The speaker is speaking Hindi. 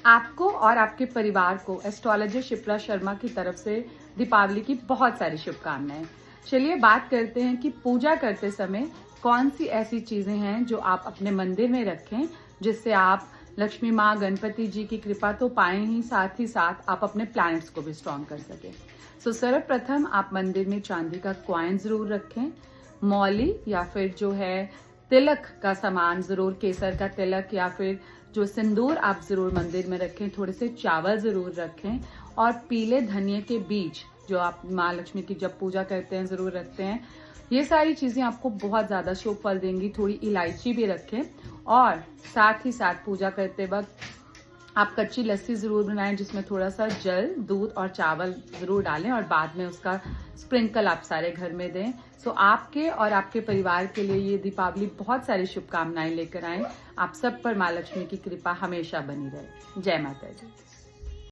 आपको और आपके परिवार को एस्ट्रोलॉजर शिप्रा शर्मा की तरफ से दीपावली की बहुत सारी शुभकामनाएं। चलिए बात करते हैं कि पूजा करते समय कौन सी ऐसी चीजें हैं जो आप अपने मंदिर में रखें, जिससे आप लक्ष्मी माँ गणपति जी की कृपा तो पाएं ही साथ आप अपने प्लैनेट्स को भी स्ट्रॉन्ग कर सके। सर्वप्रथम आप मंदिर में चांदी का कॉइन जरूर रखें, मौली या फिर जो है तिलक का सामान जरूर, केसर का तिलक या फिर जो सिंदूर आप जरूर मंदिर में रखें, थोड़े से चावल जरूर रखें और पीले धनिये के बीज जो आप माँ लक्ष्मी की जब पूजा करते हैं जरूर रखते हैं। ये सारी चीजें आपको बहुत ज्यादा शुभ फल देंगी। थोड़ी इलायची भी रखें और साथ ही साथ पूजा करते वक्त आप कच्ची लस्सी जरूर बनाएं, जिसमें थोड़ा सा जल, दूध और चावल जरूर डालें और बाद में उसका स्प्रिंकल आप सारे घर में दें। आपके और आपके परिवार के लिए ये दीपावली बहुत सारी शुभकामनाएं लेकर आए। आप सब पर माँ लक्ष्मी की कृपा हमेशा बनी रहे। जय माता दी।